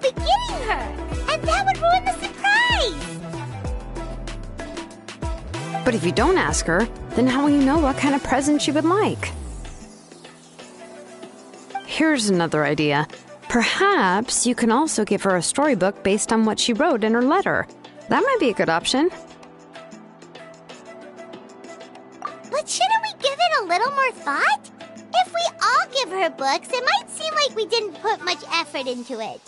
be getting her, and that would ruin the surprise! But if you don't ask her, then how will you know what kind of present she would like? Here's another idea. Perhaps you can also give her a storybook based on what she wrote in her letter. That might be a good option. But shouldn't we give it a little more thought? If we all give her books, it might seem like we didn't put much effort into it.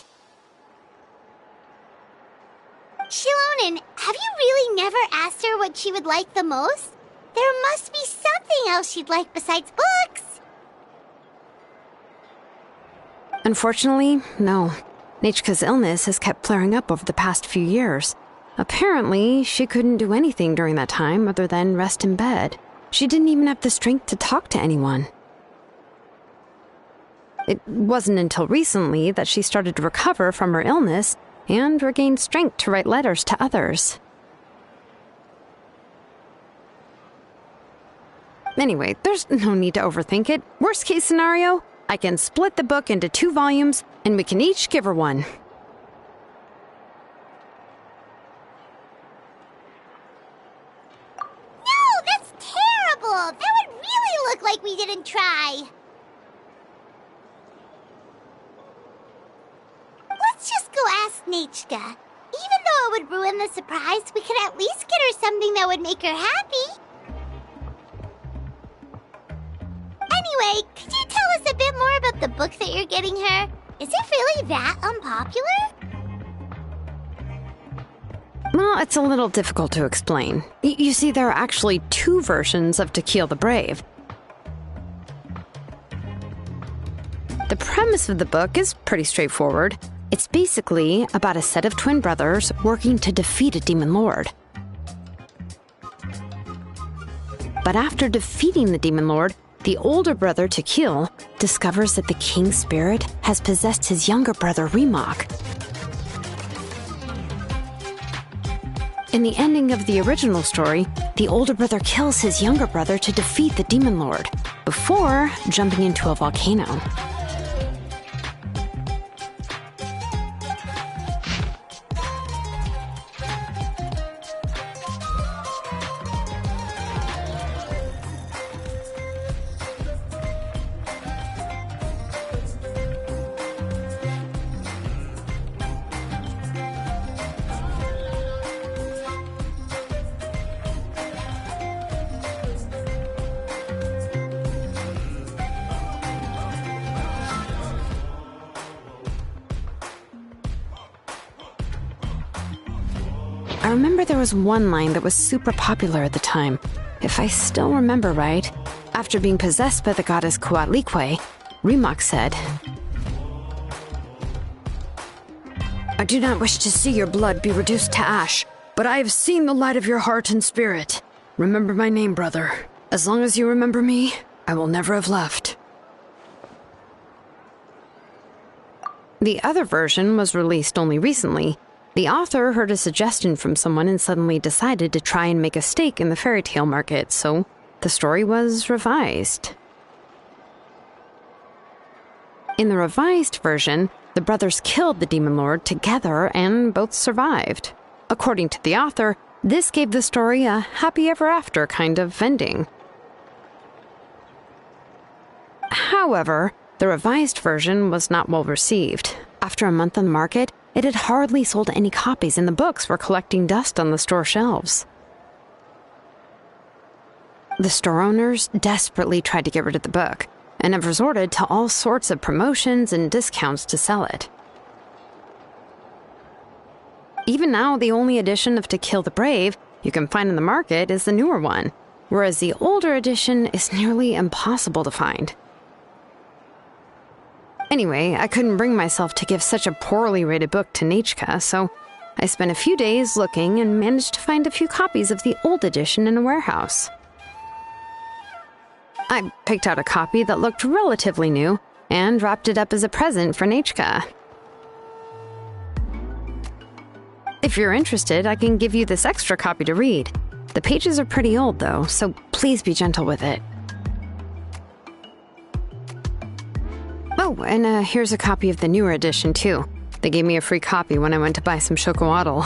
Shilonen, have you really never asked her what she would like the most? There must be something else she'd like besides books. Unfortunately, no. Nichika's illness has kept flaring up over the past few years. Apparently, she couldn't do anything during that time other than rest in bed. She didn't even have the strength to talk to anyone. It wasn't until recently that she started to recover from her illness and regained strength to write letters to others. Anyway, there's no need to overthink it. Worst case scenario, I can split the book into 2 volumes, and we can each give her one. No, that's terrible! That would really look like we didn't try. Let's just go ask Nichika. Even though it would ruin the surprise, we could at least get her something that would make her happy. Anyway, could you tell us a bit more about the book that you're getting her? Is it really that unpopular? Well, it's a little difficult to explain. You see, there are actually 2 versions of To Kill the Brave. The premise of the book is pretty straightforward. It's basically about a set of twin brothers working to defeat a demon lord. But after defeating the demon lord, the older brother, To Kill, discovers that the king's spirit has possessed his younger brother, Rimac. In the ending of the original story, the older brother kills his younger brother to defeat the demon lord, before jumping into a volcano. I remember there was one line that was super popular at the time. If I still remember right, after being possessed by the goddess Coatlicue, Rimac said, "I do not wish to see your blood be reduced to ash, but I have seen the light of your heart and spirit. Remember my name, brother. As long as you remember me, I will never have left." The other version was released only recently. The author heard a suggestion from someone and suddenly decided to try and make a stake in the fairy tale market, so the story was revised. In the revised version, the brothers killed the demon lord together and both survived. According to the author, this gave the story a happy ever after kind of ending. However, the revised version was not well received. After a month on the market, it had hardly sold any copies, and the books were collecting dust on the store shelves. The store owners desperately tried to get rid of the book, and have resorted to all sorts of promotions and discounts to sell it. Even now, the only edition of To Kill the Brave you can find in the market is the newer one, whereas the older edition is nearly impossible to find. Anyway, I couldn't bring myself to give such a poorly rated book to Nichika, so I spent a few days looking and managed to find a few copies of the old edition in a warehouse. I picked out a copy that looked relatively new and wrapped it up as a present for Nichika. If you're interested, I can give you this extra copy to read. The pages are pretty old, though, so please be gentle with it. Oh, and here's a copy of the newer edition, too. They gave me a free copy when I went to buy some chocolatl.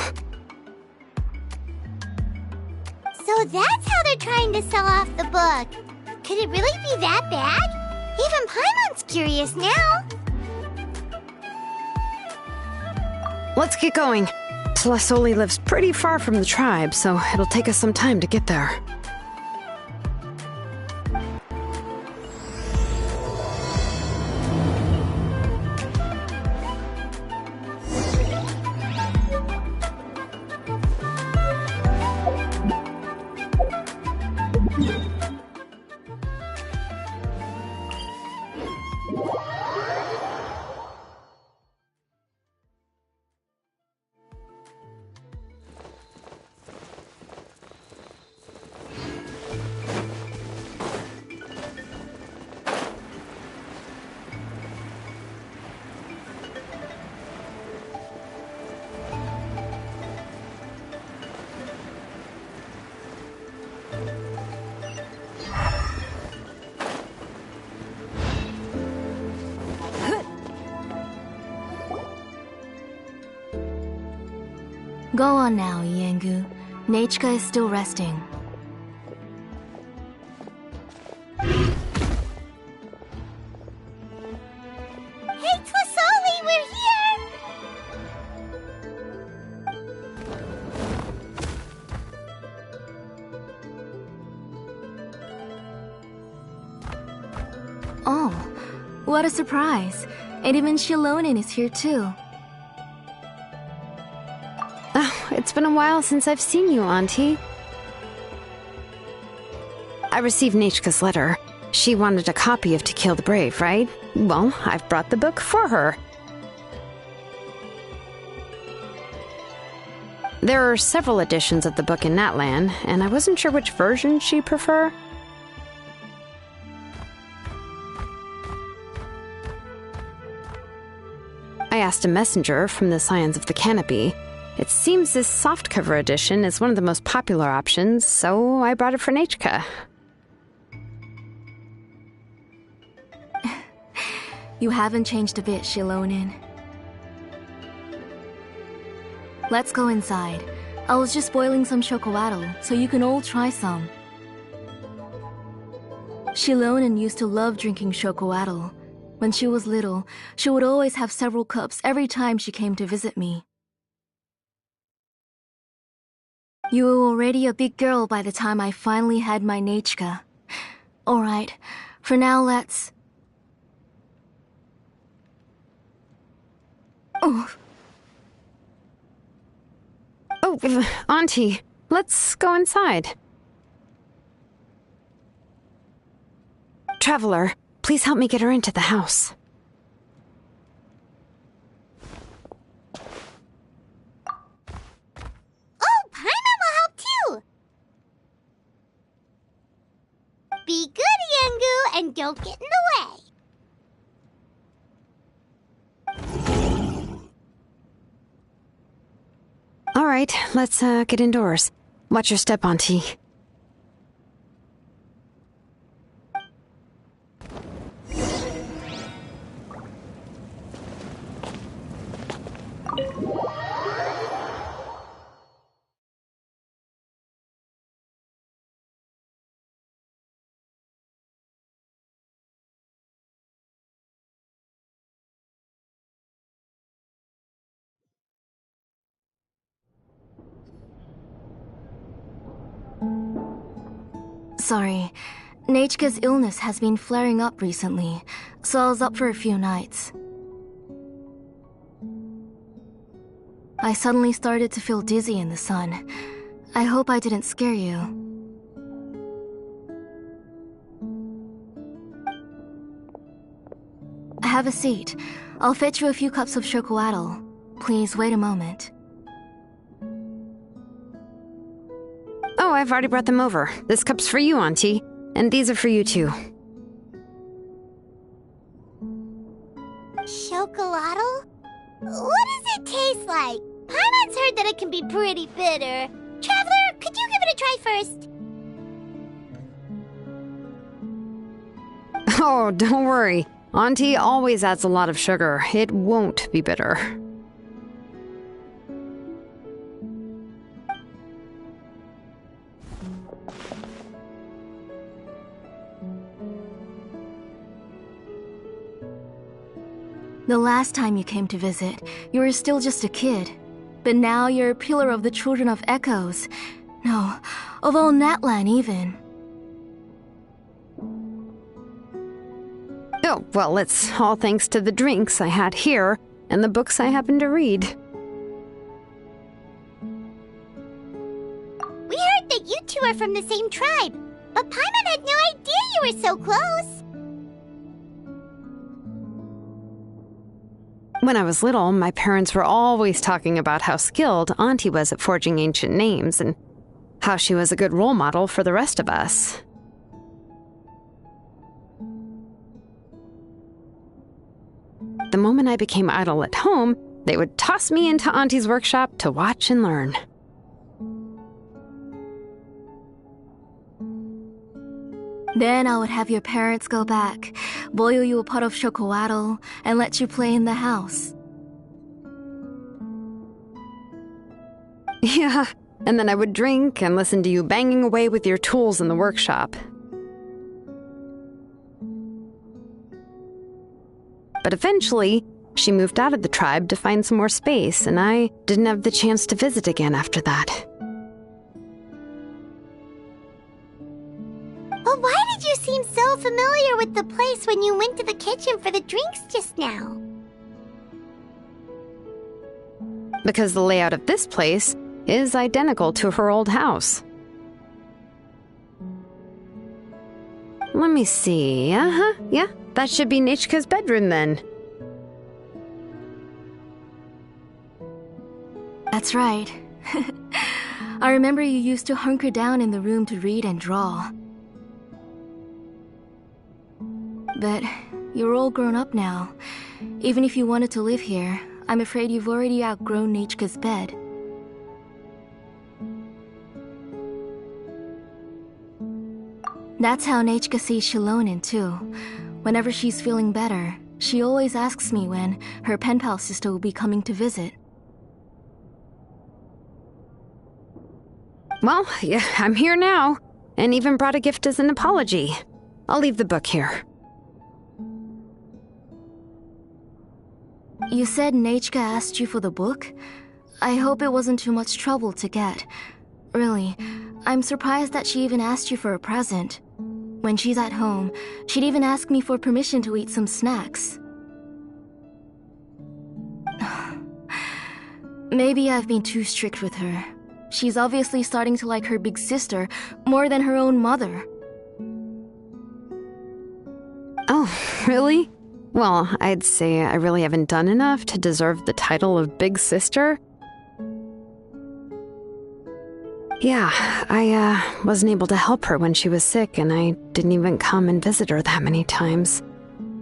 So that's how they're trying to sell off the book. Could it really be that bad? Even Paimon's curious now. Let's get going. Tlasoli lives pretty far from the tribe, so it'll take us some time to get there. Go on now, Iengu. Nechika is still resting. Hey, Tlasoli, we're here! Oh, what a surprise. And even Shilonin is here too. It's been a while since I've seen you, Auntie. I received Nechika's letter. She wanted a copy of To Kill the Brave, right? Well, I've brought the book for her. There are several editions of the book in Natlan, and I wasn't sure which version she'd prefer. I asked a messenger from the Scions of the Canopy. It seems this softcover edition is one of the most popular options, so I brought it for Nechika. You haven't changed a bit, Shilonin. Let's go inside. I was just boiling some chocolatl, so you can all try some. Shilonin used to love drinking chocolatl. When she was little, she would always have several cups every time she came to visit me. You were already a big girl by the time I finally had my Nechika. Alright, for now let's... Oh, Auntie, let's go inside. Traveler, please help me get her into the house. Oh, Paimon will help too! Be good, Iengu, and don't get in the way. All right, let's get indoors. Watch your step, Auntie. sorry. Nechika's illness has been flaring up recently, so I was up for a few nights. I suddenly started to feel dizzy in the sun. I hope I didn't scare you. Have a seat. I'll fetch you a few cups of chocolatl. Please wait a moment. Oh, I've already brought them over. This cup's for you, Auntie. And these are for you, too. Chocolatl? What does it taste like? Paimon's heard that it can be pretty bitter. Traveler, could you give it a try first? Oh, don't worry. Auntie always adds a lot of sugar. It won't be bitter. The last time you came to visit, you were still just a kid. But now you're a pillar of the children of Echoes. No, of all Natlan even. Oh, well, it's all thanks to the drinks I had here and the books I happened to read. We heard that you two are from the same tribe, but Paimon had no idea you were so close. When I was little, my parents were always talking about how skilled Auntie was at forging ancient names and how she was a good role model for the rest of us. The moment I became idle at home, they would toss me into Auntie's workshop to watch and learn. Then I would have your parents go back, boil you a pot of chocolatl, and let you play in the house. Yeah, and then I would drink and listen to you banging away with your tools in the workshop. But eventually, she moved out of the tribe to find some more space, and I didn't have the chance to visit again after that. But why did you seem so familiar with the place when you went to the kitchen for the drinks just now? Because the layout of this place is identical to her old house. Let me see. Yeah, that should be Nechka's bedroom then. That's right. I remember you used to hunker down in the room to read and draw. But you're all grown up now. Even if you wanted to live here, I'm afraid you've already outgrown Nechka's bed. That's how Nechka sees Shilonen too. Whenever she's feeling better, she always asks me when her pen pal sister will be coming to visit. Well, yeah, I'm here now, and even brought a gift as an apology. I'll leave the book here. You said Nechka asked you for the book? I hope it wasn't too much trouble to get. Really, I'm surprised that she even asked you for a present. When she's at home, she'd even ask me for permission to eat some snacks. Maybe I've been too strict with her. She's obviously starting to like her big sister more than her own mother. Oh, really? Well, I'd say I really haven't done enough to deserve the title of Big Sister. Yeah, I wasn't able to help her when she was sick, and I didn't even come and visit her that many times.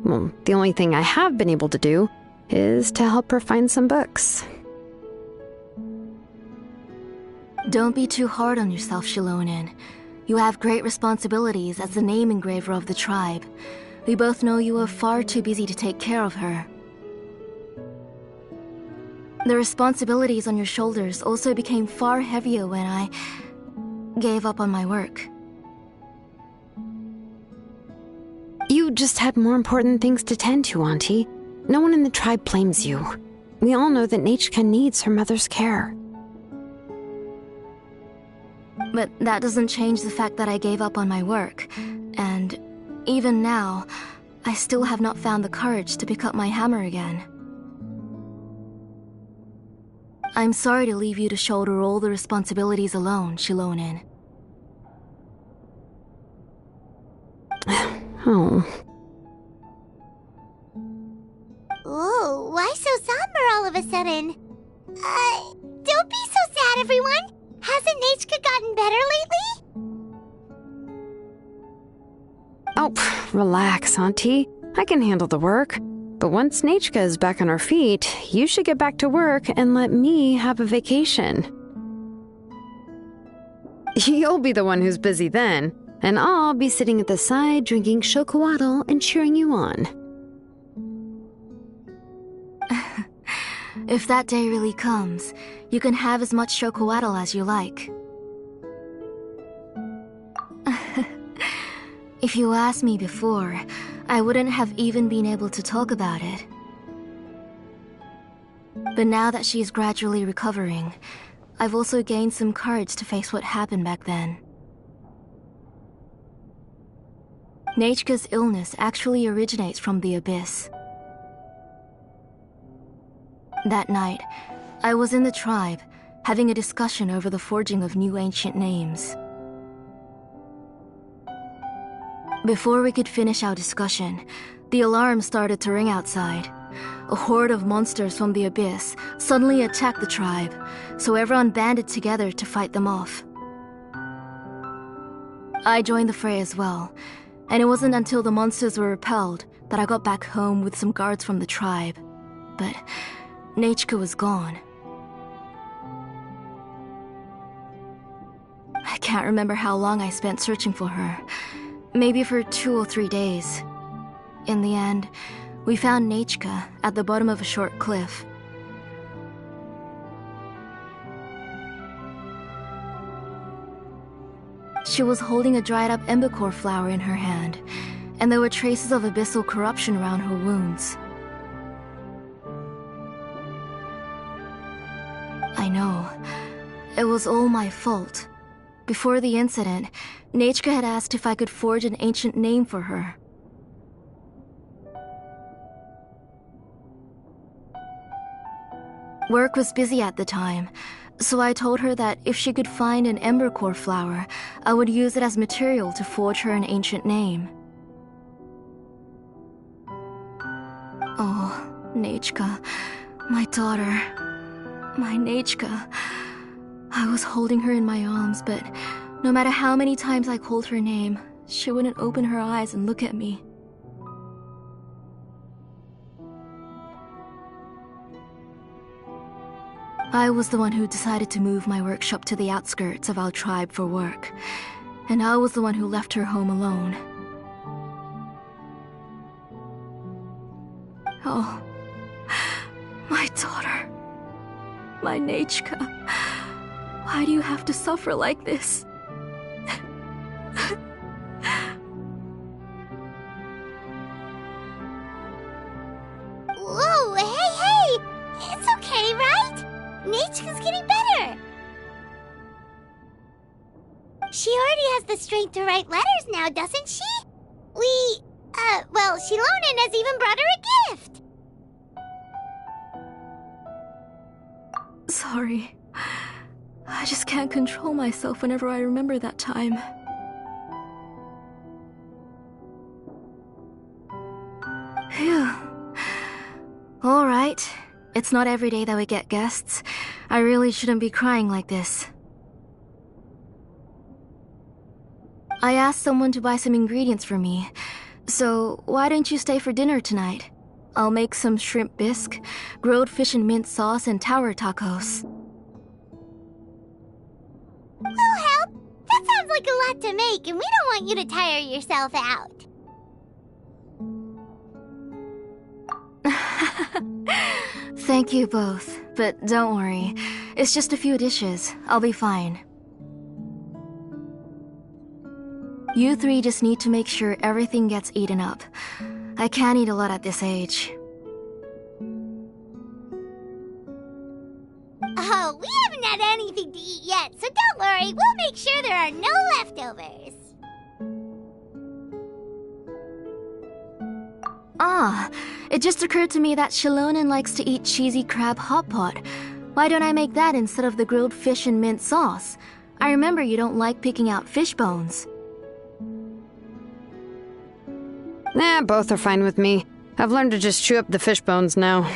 Well, the only thing I have been able to do is to help her find some books. Don't be too hard on yourself, Shilonen. You have great responsibilities as the name engraver of the tribe. We both know you are far too busy to take care of her. The responsibilities on your shoulders also became far heavier when I gave up on my work. You just had more important things to tend to, Auntie. No one in the tribe blames you. We all know that Nechka needs her mother's care. But that doesn't change the fact that I gave up on my work. And even now, I still have not found the courage to pick up my hammer again. I'm sorry to leave you to shoulder all the responsibilities alone, Shilonen. Oh. Whoa, why so somber all of a sudden? Don't be so sad, everyone! Hasn't Nechka gotten better lately? Oh, relax, Auntie. I can handle the work. But once Nechka is back on her feet, you should get back to work and let me have a vacation. You'll be the one who's busy then, and I'll be sitting at the side drinking chocolatl and cheering you on. If that day really comes, you can have as much chocolatl as you like. If you asked me before, I wouldn't have even been able to talk about it. But now that she's gradually recovering, I've also gained some courage to face what happened back then. Nechka's illness actually originates from the Abyss. That night, I was in the tribe, having a discussion over the forging of new ancient names. Before we could finish our discussion, the alarm started to ring outside. A horde of monsters from the Abyss suddenly attacked the tribe, so everyone banded together to fight them off. I joined the fray as well, and it wasn't until the monsters were repelled that I got back home with some guards from the tribe. But Nechka was gone. I can't remember how long I spent searching for her. Maybe for 2 or 3 days. In the end, we found Nechka at the bottom of a short cliff. She was holding a dried-up embercore flower in her hand, and there were traces of abyssal corruption around her wounds. I know. It was all my fault. Before the incident, Nechka had asked if I could forge an ancient name for her. Work was busy at the time, so I told her that if she could find an embercore flower, I would use it as material to forge her an ancient name. Oh, Nechka, my daughter, my Nechka. I was holding her in my arms, but no matter how many times I called her name, she wouldn't open her eyes and look at me. I was the one who decided to move my workshop to the outskirts of our tribe for work, and I was the one who left her home alone. Oh, my daughter, my Nechka, why do you have to suffer like this? Whoa, hey! It's okay, right? Nechka's getting better. She already has the strength to write letters now, doesn't she? Well, Shilonen has even brought her a gift. Sorry. I just can't control myself whenever I remember that time. Phew. All right. It's not every day that we get guests. I really shouldn't be crying like this. I asked someone to buy some ingredients for me, so why don't you stay for dinner tonight? I'll make some shrimp bisque, grilled fish and mint sauce, and tower tacos. We'll help. That sounds like a lot to make, and we don't want you to tire yourself out. Thank you both, but don't worry. It's just a few dishes. I'll be fine. You three just need to make sure everything gets eaten up. I can't eat a lot at this age. Oh, we haven't had anything to eat yet, so don't worry. We'll make sure there are no leftovers. Ah, it just occurred to me that Shilonen likes to eat cheesy crab hot pot. Why don't I make that instead of the grilled fish and mint sauce? I remember you don't like picking out fish bones. Nah, both are fine with me. I've learned to just chew up the fish bones now.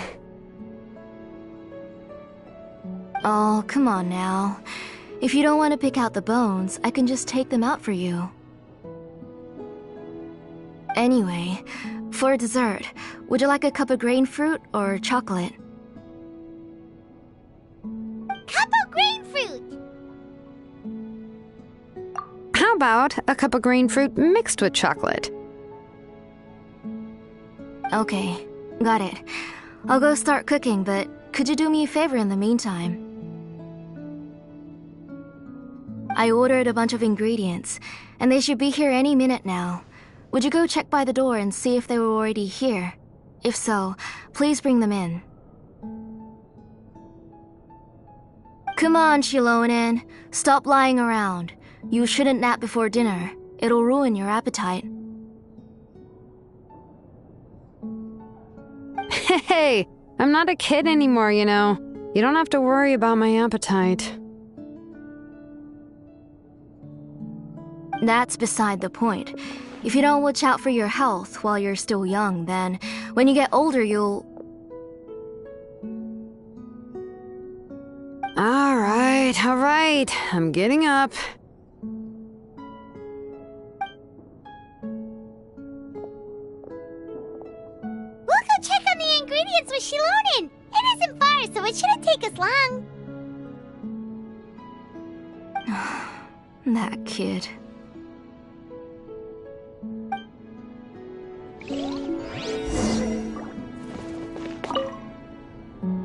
Oh, come on now. If you don't want to pick out the bones, I can just take them out for you. Anyway, for dessert, would you like a cup of grain fruit or chocolate? Cup of grain fruit! How about a cup of green fruit mixed with chocolate? Okay, got it. I'll go start cooking, but could you do me a favor in the meantime? I ordered a bunch of ingredients, and they should be here any minute now. Would you go check by the door and see if they were already here? If so, please bring them in. Come on, Shilonen. Stop lying around. You shouldn't nap before dinner. It'll ruin your appetite. Hey, I'm not a kid anymore, you know. You don't have to worry about my appetite. That's beside the point. If you don't watch out for your health while you're still young, then when you get older, you'll... All right. I'm getting up. We'll go check on the ingredients with Shilonen. It isn't far, so it shouldn't take us long. That kid.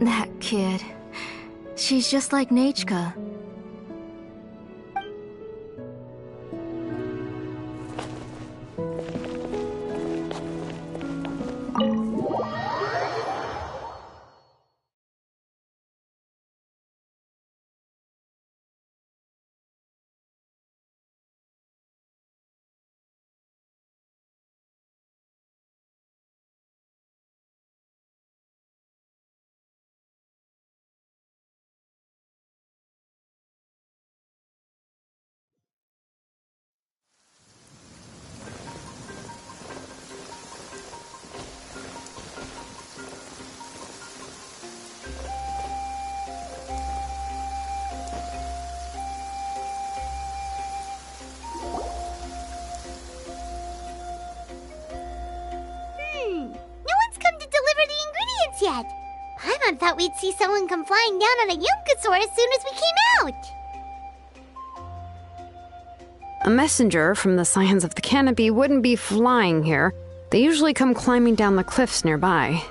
That kid. She's just like Nachka. Yet. Paimon thought we'd see someone come flying down on a Yunkasaur as soon as we came out. A messenger from the Scions of the Canopy wouldn't be flying here. They usually come climbing down the cliffs nearby.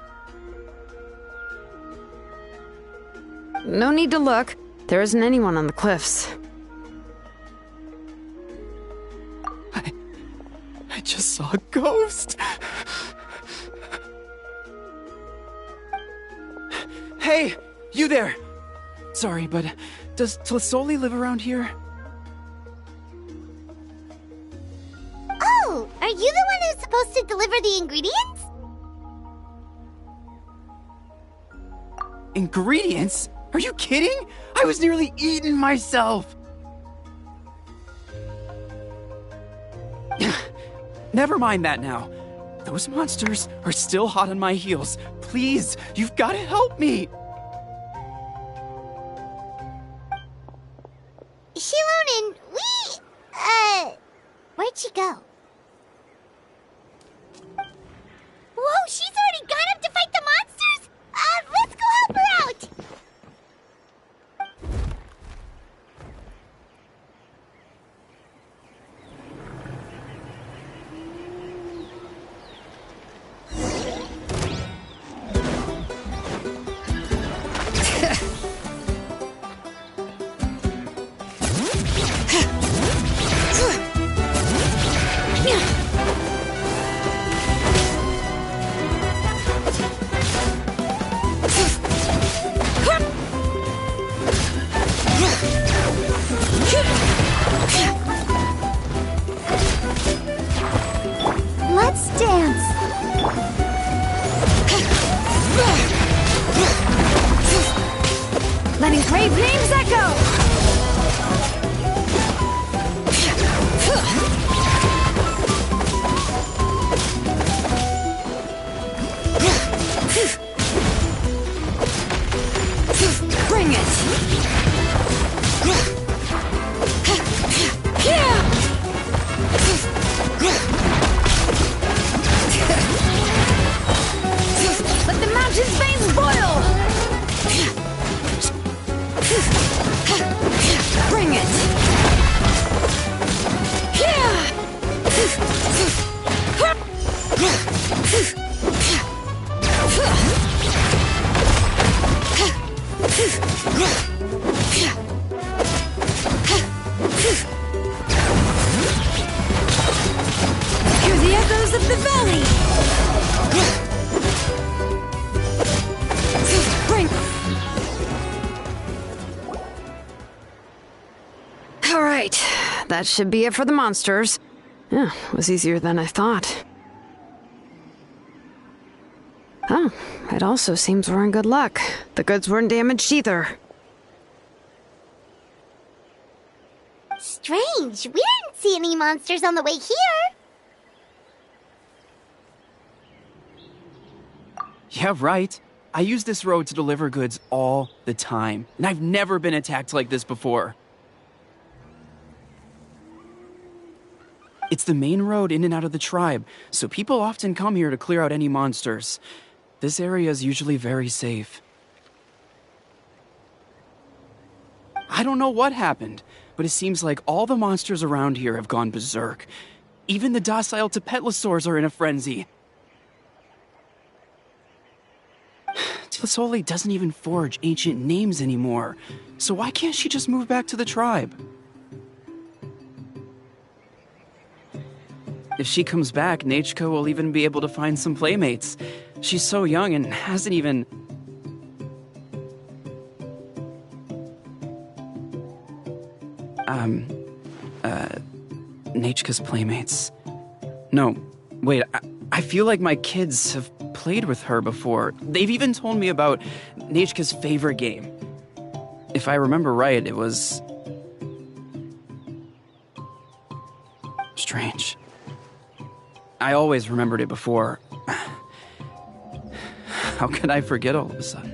No need to look. There isn't anyone on the cliffs. I just saw a ghost. Hey, you there! Sorry, but does Tlisoli live around here? Oh, are you the one who's supposed to deliver the ingredients? Ingredients? Are you kidding? I was nearly eaten myself! Never mind that now. Those monsters are still hot on my heels. Please, you've got to help me! Shilonen, where'd she go? Whoa, she's already gone up to fight the monsters? Let's go help her out! Let's dance. Letting brave names echo! Bring it! Let the mountain's veins boil! Bring it! Hear the echoes of the valley! Bring... that should be it for the monsters. Yeah, it was easier than I thought. Oh, it also seems we're in good luck. The goods weren't damaged either. Strange. We didn't see any monsters on the way here. Yeah, right. I use this road to deliver goods all the time, and I've never been attacked like this before. It's the main road in and out of the tribe, so people often come here to clear out any monsters. This area is usually very safe. I don't know what happened, but it seems like all the monsters around here have gone berserk. Even the docile Tepetlosaurs are in a frenzy. Tlisoli doesn't even forge ancient names anymore, so why can't she just move back to the tribe? If she comes back, Nachiko will even be able to find some playmates. She's so young and hasn't even... Nachiko's playmates. No, wait, I feel like my kids have played with her before. They've even told me about Nachiko's favorite game. If I remember right, it was... strange. I always remembered it before. How could I forget all of a sudden?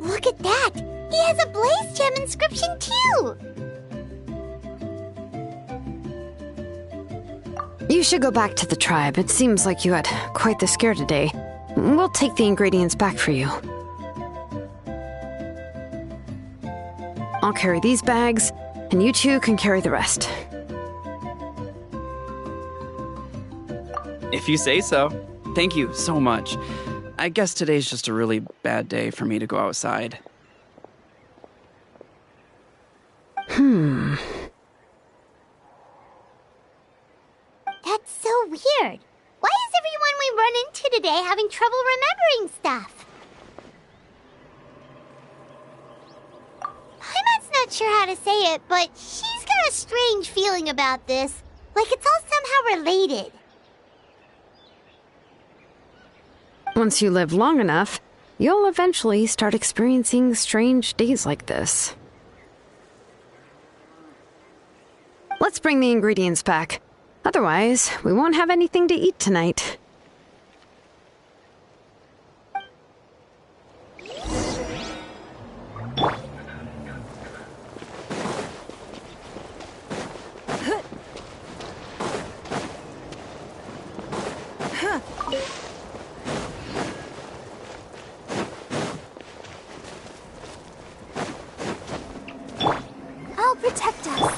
Look at that! He has a Blaze Gem inscription too! You should go back to the tribe. It seems like you had quite the scare today. We'll take the ingredients back for you. I'll carry these bags, and you two can carry the rest. If you say so. Thank you so much. I guess today's just a really bad day for me to go outside. That's so weird. Why is everyone we run into today having trouble remembering stuff? Paimon's not sure how to say it, but she's got a strange feeling about this. Like it's all somehow related. Once you live long enough, you'll eventually start experiencing strange days like this. Let's bring the ingredients back. Otherwise, we won't have anything to eat tonight. I'll protect us.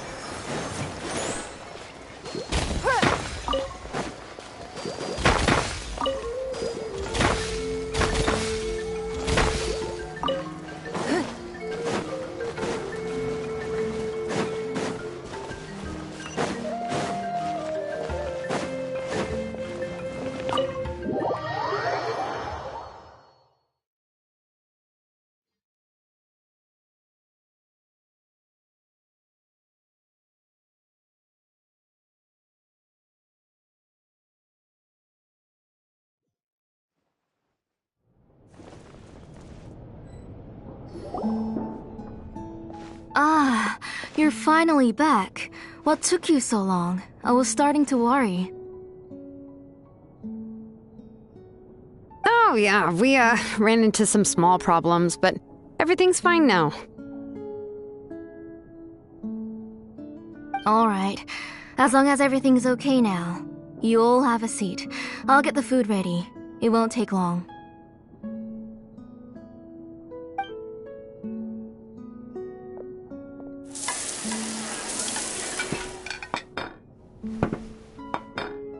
Ah, you're finally back. What took you so long? I was starting to worry. Oh yeah, we ran into some small problems, but everything's fine now. Alright, as long as everything's okay now. You all have a seat. I'll get the food ready. It won't take long.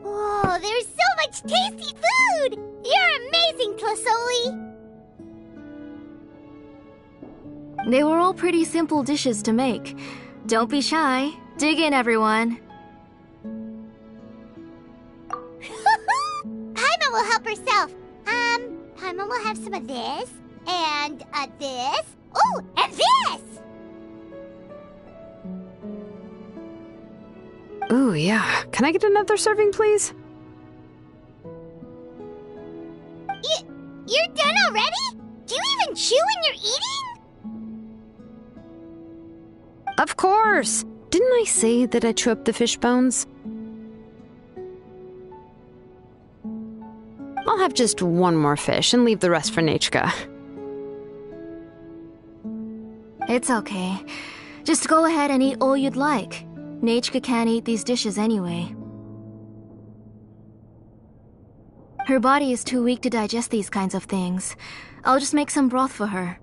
Whoa, there's so much tasty food! You're amazing, Tlisoli! They were all pretty simple dishes to make. Don't be shy. Dig in, everyone. Paimon will help herself. Paimon will have some of this, and this. Oh, and this! Ooh, yeah. Can I get another serving, please? You're done already? Do you even chew when you're eating? Of course! Didn't I say that I chew up the fish bones? I'll have just one more fish and leave the rest for Nechka. It's okay. Just go ahead and eat all you'd like. Nechka can't eat these dishes anyway. Her body is too weak to digest these kinds of things. I'll just make some broth for her.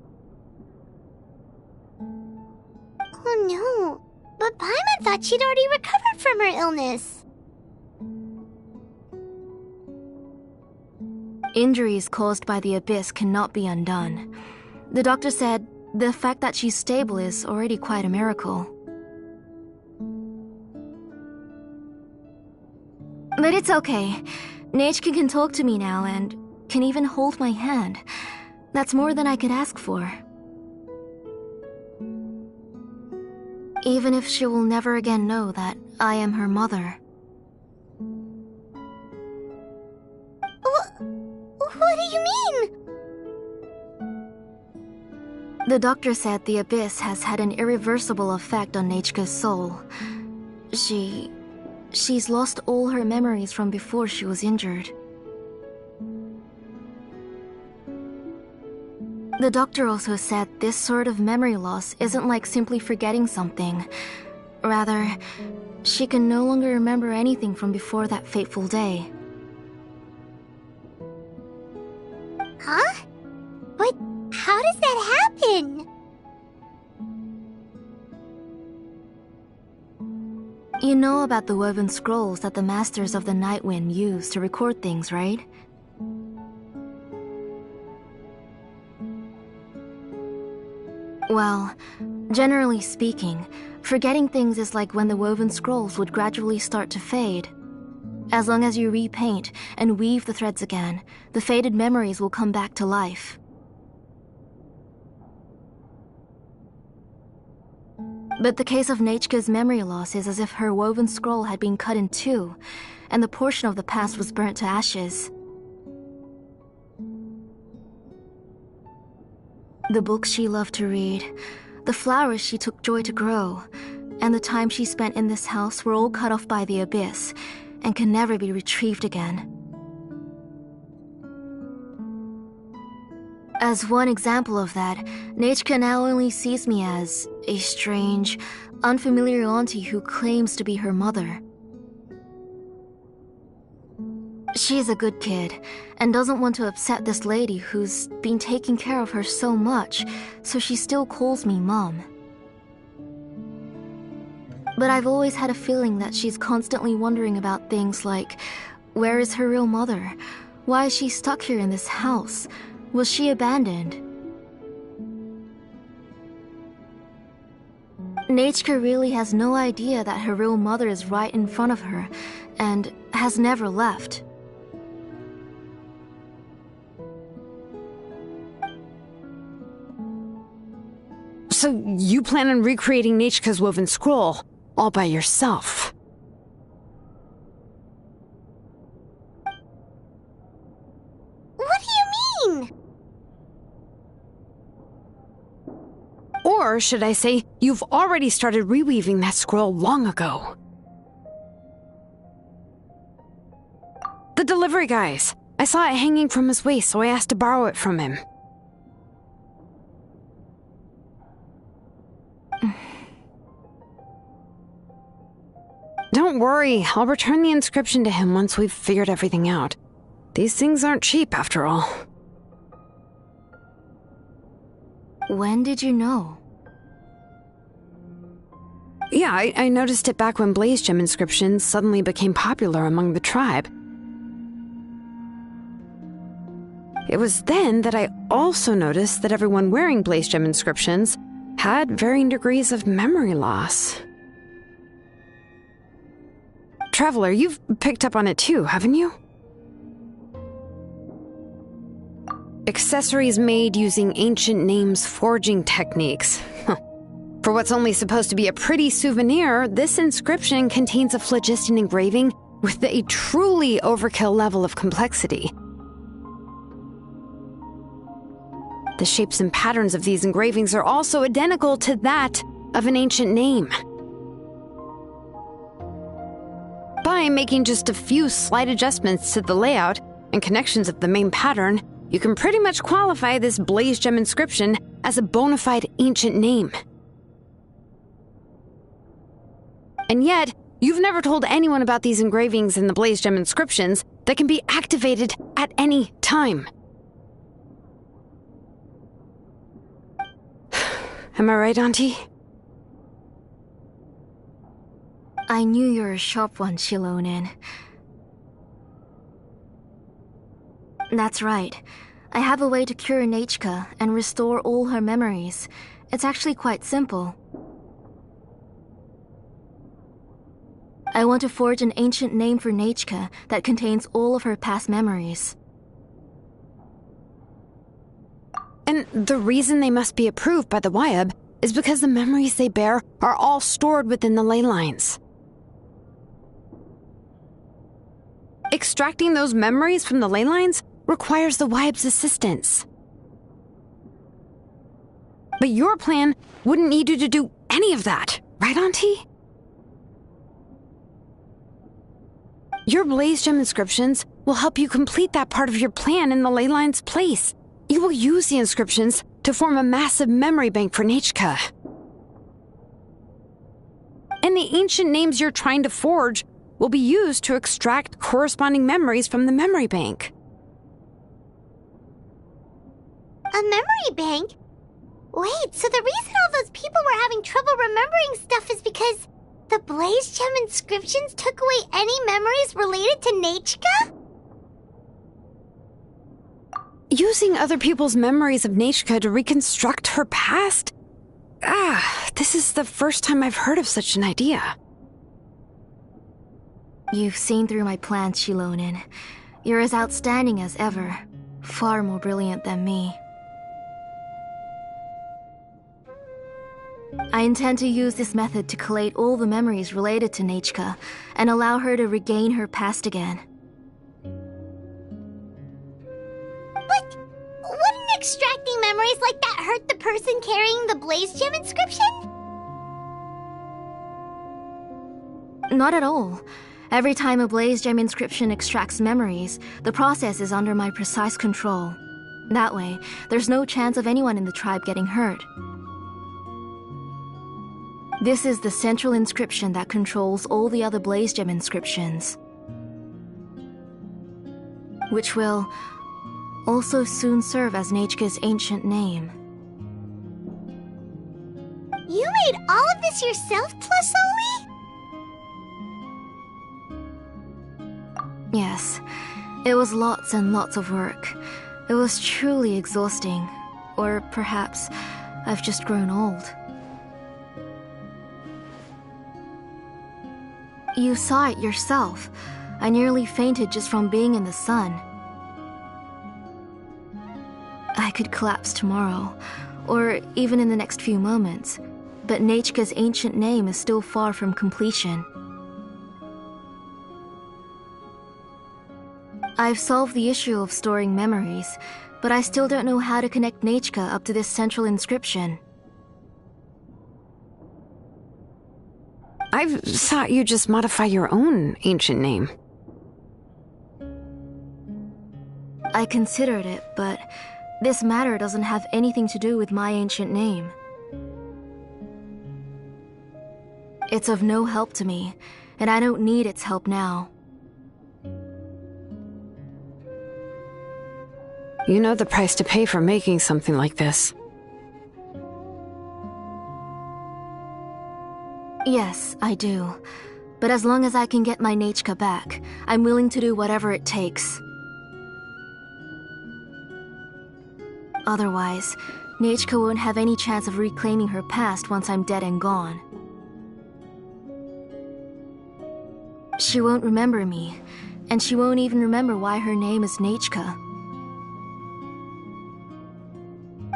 Oh no, but Paimon thought she'd already recovered from her illness. Injuries caused by the abyss cannot be undone. The doctor said the fact that she's stable is already quite a miracle. But it's okay. Nechka can talk to me now and can even hold my hand. That's more than I could ask for. Even if she will never again know that I am her mother. What do you mean? The doctor said the abyss has had an irreversible effect on Nechka's soul. She's lost all her memories from before she was injured. The doctor also said this sort of memory loss isn't like simply forgetting something. Rather, she can no longer remember anything from before that fateful day. Huh? But how does that happen? You know about the woven scrolls that the Masters of the Night Wind use to record things, right? Well, generally speaking, forgetting things is like when the woven scrolls would gradually start to fade. As long as you repaint and weave the threads again, the faded memories will come back to life. But the case of Nechka's memory loss is as if her woven scroll had been cut in two, and the portion of the past was burnt to ashes. The books she loved to read, the flowers she took joy to grow, and the time she spent in this house were all cut off by the abyss, and can never be retrieved again. As one example of that, Nechka now only sees me as a strange, unfamiliar auntie who claims to be her mother. She's a good kid, and doesn't want to upset this lady who's been taking care of her so much, so she still calls me Mom. But I've always had a feeling that she's constantly wondering about things like, where is her real mother? Why is she stuck here in this house? Was she abandoned? Nechka really has no idea that her real mother is right in front of her, and has never left. So you plan on recreating Nechka's woven scroll all by yourself? What do you mean? Or should I say, you've already started reweaving that scroll long ago. The delivery guys. I saw it hanging from his waist, so I asked to borrow it from him. Don't worry, I'll return the inscription to him once we've figured everything out. These things aren't cheap, after all. When did you know? Yeah, I noticed it back when Blaze Gem inscriptions suddenly became popular among the tribe. It was then that I also noticed that everyone wearing Blaze Gem inscriptions had varying degrees of memory loss. Traveler, you've picked up on it too, haven't you? Accessories made using ancient names forging techniques. For what's only supposed to be a pretty souvenir, this inscription contains a phlogiston engraving with a truly overkill level of complexity. The shapes and patterns of these engravings are also identical to that of an ancient name. By making just a few slight adjustments to the layout and connections of the main pattern, you can pretty much qualify this blaze gem inscription as a bona fide ancient name. And yet, you've never told anyone about these engravings and the blaze gem inscriptions that can be activated at any time. Am I right, Auntie? I knew you were a sharp one, Shilonin. That's right. I have a way to cure Nechka and restore all her memories. It's actually quite simple. I want to forge an ancient name for Nechka that contains all of her past memories. And the reason they must be approved by the Wyab is because the memories they bear are all stored within the ley lines. Extracting those memories from the ley lines requires the Wyab's assistance. But your plan wouldn't need you to do any of that, right, Auntie? Your blaze gem inscriptions will help you complete that part of your plan in the ley line's place. You will use the inscriptions to form a massive memory bank for Nechka. And the ancient names you're trying to forge will be used to extract corresponding memories from the memory bank. A memory bank? Wait, so the reason all those people were having trouble remembering stuff is because the blaze gem inscriptions took away any memories related to Nechka? Using other people's memories of Nechka to reconstruct her past? This is the first time I've heard of such an idea. You've seen through my plans, Shilonin. You're as outstanding as ever. Far more brilliant than me. I intend to use this method to collate all the memories related to Nechka and allow her to regain her past again. But wouldn't extracting memories like that hurt the person carrying the blaze gem inscription? Not at all. Every time a blaze gem inscription extracts memories, the process is under my precise control. That way, there's no chance of anyone in the tribe getting hurt. This is the central inscription that controls all the other blaze gem inscriptions, which will also soon serve as Nechka's ancient name. You made all of this yourself, Tlasoli? Yes, it was lots and lots of work. It was truly exhausting. Or perhaps I've just grown old. You saw it yourself. I nearly fainted just from being in the sun. I could collapse tomorrow, or even in the next few moments, but Nechka's ancient name is still far from completion. I've solved the issue of storing memories, but I still don't know how to connect Nechka up to this central inscription. I've thought you just modify your own ancient name. I considered it, but this matter doesn't have anything to do with my ancient name. It's of no help to me, and I don't need its help now. You know the price to pay for making something like this. Yes, I do. But as long as I can get my Nechka back, I'm willing to do whatever it takes. Otherwise, Nechka won't have any chance of reclaiming her past once I'm dead and gone. She won't remember me, and she won't even remember why her name is Nechka.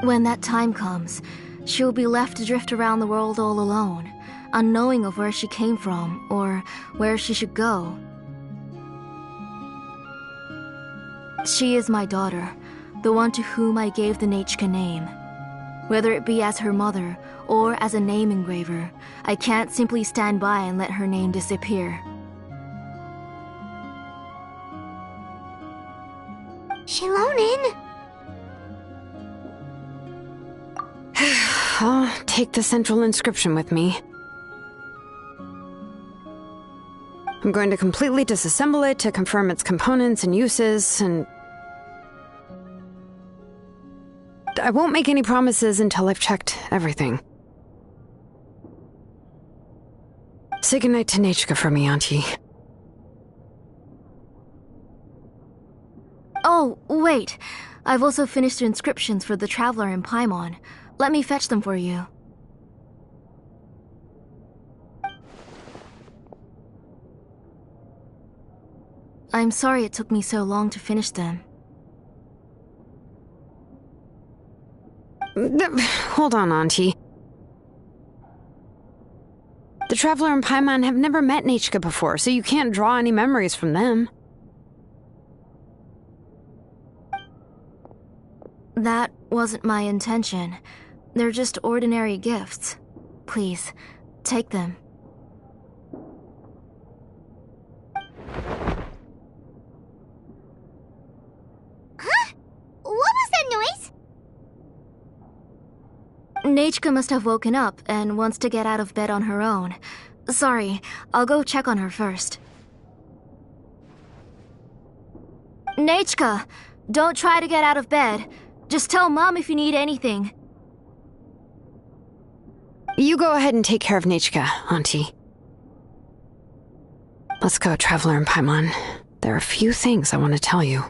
When that time comes, she will be left to drift around the world all alone, unknowing of where she came from or where she should go. She is my daughter, the one to whom I gave the Nechka name. Whether it be as her mother or as a name engraver, I can't simply stand by and let her name disappear. Shilonin! I'll take the central inscription with me. I'm going to completely disassemble it to confirm its components and uses, and I won't make any promises until I've checked everything. Say goodnight to Nechka for me, Auntie. Oh, wait. I've also finished the inscriptions for the Traveler in Paimon. Let me fetch them for you. I'm sorry it took me so long to finish them. Hold on, Auntie. The Traveler and Paimon have never met Nechka before, so you can't draw any memories from them. That wasn't my intention. They're just ordinary gifts. Please, take them. Huh? What was that noise? Nechka must have woken up and wants to get out of bed on her own. Sorry, I'll go check on her first. Nechka, don't try to get out of bed. Just tell Mom if you need anything. You go ahead and take care of Nechka, Auntie. Let's go, Traveler and Paimon. There are a few things I want to tell you.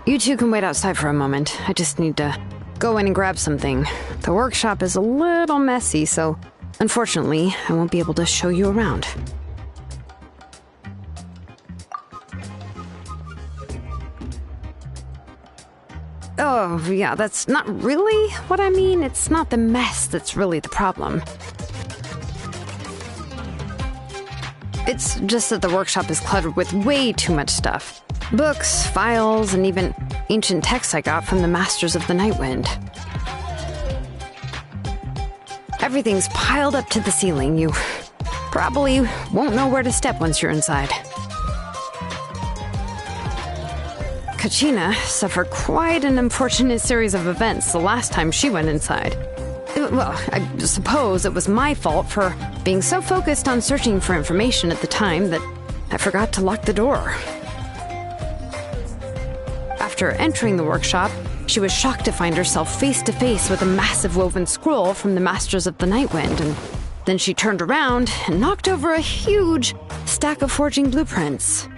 You two can wait outside for a moment. I just need to go in and grab something. The workshop is a little messy, so unfortunately, I won't be able to show you around. Oh, yeah, that's not really what I mean. It's not the mess that's really the problem. It's just that the workshop is cluttered with way too much stuff. Books, files, and even ancient texts I got from the Masters of the Nightwind. Everything's piled up to the ceiling. You probably won't know where to step once you're inside. Kachina suffered quite an unfortunate series of events the last time she went inside. Well, I suppose it was my fault for being so focused on searching for information at the time that I forgot to lock the door. After entering the workshop, she was shocked to find herself face to face with a massive woven scroll from the Masters of the Nightwind, and then she turned around and knocked over a huge stack of forging blueprints.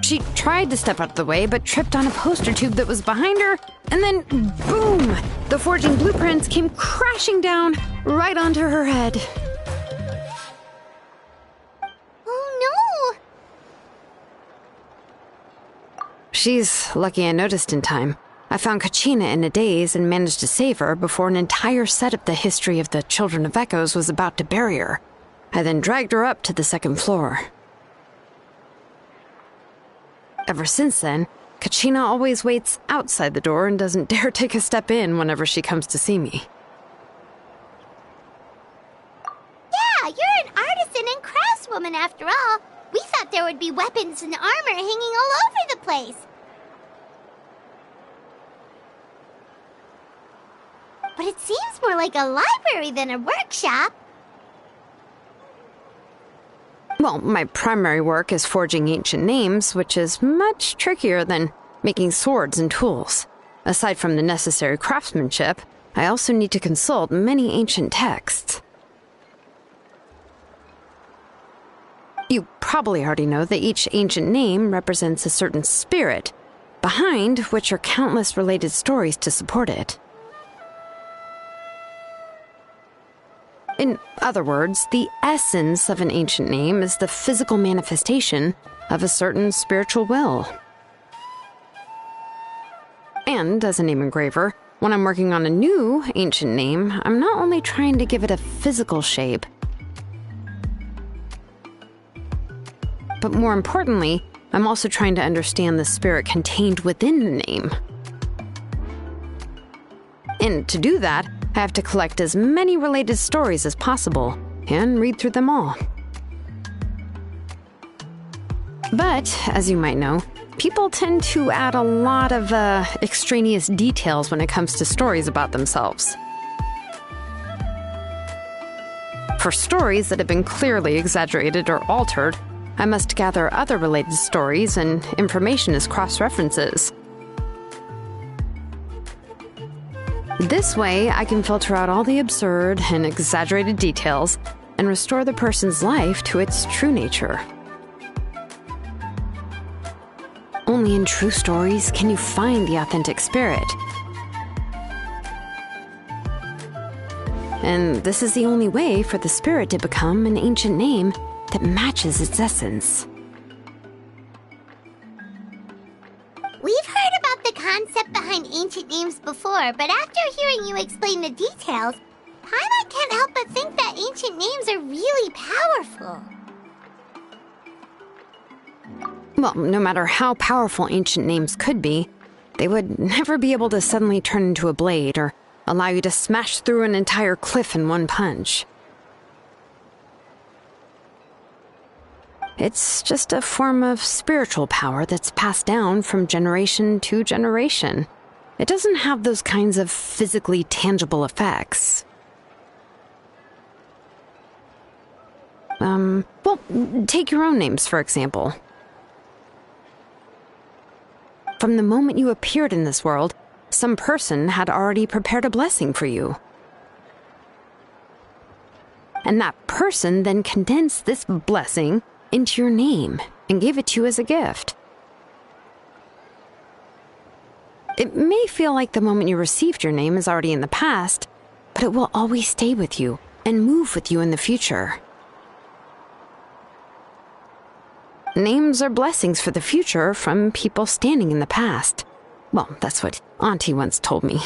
She tried to step out of the way, but tripped on a poster tube that was behind her, and then, boom! The forging blueprints came crashing down right onto her head. Oh no! She's lucky I noticed in time. I found Kachina in a daze and managed to save her before an entire set of the history of the Children of Echoes was about to bury her. I then dragged her up to the second floor. Ever since then, Kachina always waits outside the door and doesn't dare take a step in whenever she comes to see me. Yeah, you're an artisan and craftswoman after all. We thought there would be weapons and armor hanging all over the place. But it seems more like a library than a workshop. Well, my primary work is forging ancient names, which is much trickier than making swords and tools. Aside from the necessary craftsmanship, I also need to consult many ancient texts. You probably already know that each ancient name represents a certain spirit, behind which are countless related stories to support it. In other words, the essence of an ancient name is the physical manifestation of a certain spiritual will. And as a name engraver, when I'm working on a new ancient name, I'm not only trying to give it a physical shape, but more importantly, I'm also trying to understand the spirit contained within the name. And to do that, I have to collect as many related stories as possible and read through them all. But, as you might know, people tend to add a lot of extraneous details when it comes to stories about themselves. For stories that have been clearly exaggerated or altered, I must gather other related stories and information as cross-references. This way, I can filter out all the absurd and exaggerated details and restore the person's life to its true nature. Only in true stories can you find the authentic spirit. And this is the only way for the spirit to become an ancient name that matches its essence. We've heard about the concept behind ancient names before, but after hearing you explain the details, Paimon can't help but think that ancient names are really powerful. Well, no matter how powerful ancient names could be, they would never be able to suddenly turn into a blade or allow you to smash through an entire cliff in one punch. It's just a form of spiritual power that's passed down from generation to generation. It doesn't have those kinds of physically tangible effects. Well, take your own names, for example. From the moment you appeared in this world, some person had already prepared a blessing for you. And that person then condensed this blessing into your name and gave it to you as a gift. It may feel like the moment you received your name is already in the past, but it will always stay with you and move with you in the future. Names are blessings for the future from people standing in the past. Well, that's what Auntie once told me.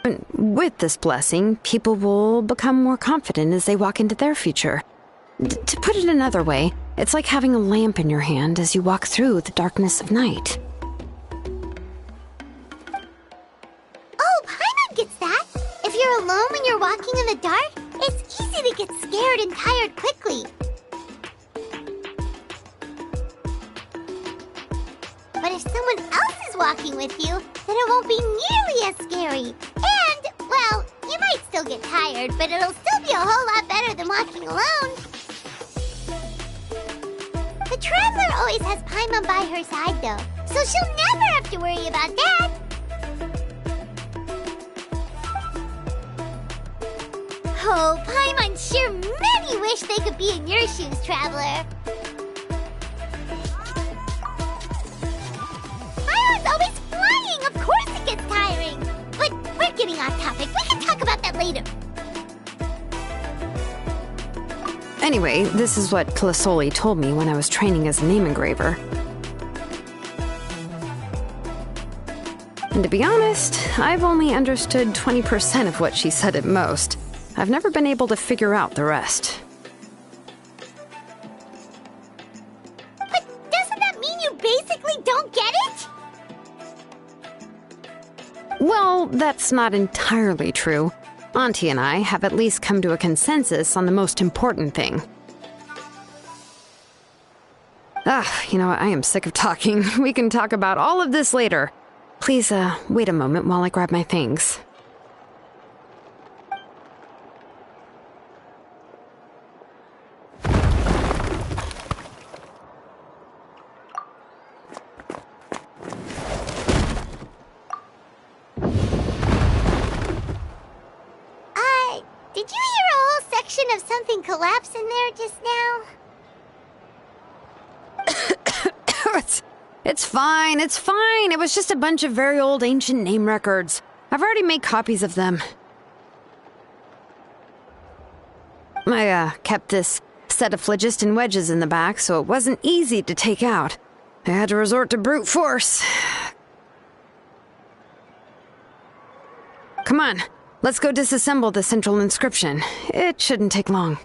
And with this blessing, people will become more confident as they walk into their future. To put it another way, it's like having a lamp in your hand as you walk through the darkness of night. Oh, Paimon gets that. If you're you're alone when you're walking in the dark, it's easy to get scared and tired quickly. But if someone else is walking with you, then it won't be nearly as scary. And, well, you might still get tired, but it'll still be a whole lot better than walking alone. The Traveler always has Paimon by her side, though, so she'll never have to worry about that. Oh, Paimon sure many wish they could be in your shoes, Traveler. Paimon's always flying, of course it gets tiring. But we're getting off topic, we can talk about that later. Anyway, this is what Clisoli told me when I was training as a name engraver. And to be honest, I've only understood 20% of what she said at most. I've never been able to figure out the rest. But doesn't that mean you basically don't get it? Well, that's not entirely true. Auntie and I have at least come to a consensus on the most important thing. You know what? I am sick of talking. We can talk about all of this later. Please, wait a moment while I grab my things. Did you hear a whole section of something collapse in there just now? It's fine, it's fine. It was just a bunch of very old ancient name records. I've already made copies of them. I, kept this set of phlogiston wedges in the back, so it wasn't easy to take out. I had to resort to brute force. Come on, let's go disassemble the central inscription. It shouldn't take long.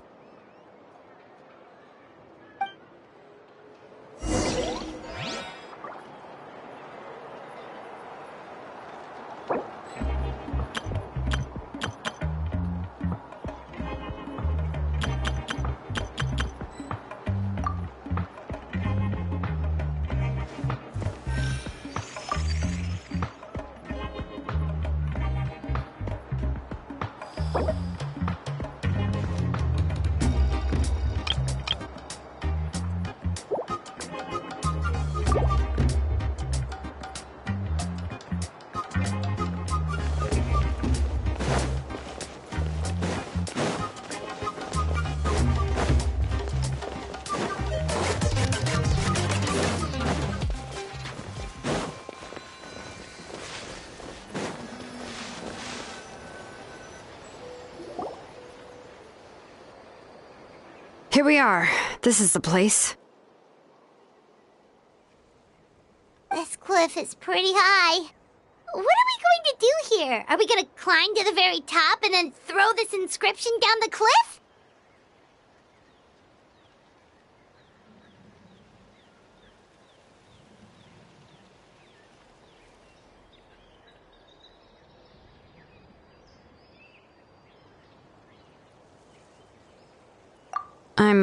Here we are. This is the place. This cliff is pretty high. What are we going to do here? Are we going to climb to the very top and then throw this inscription down the cliff?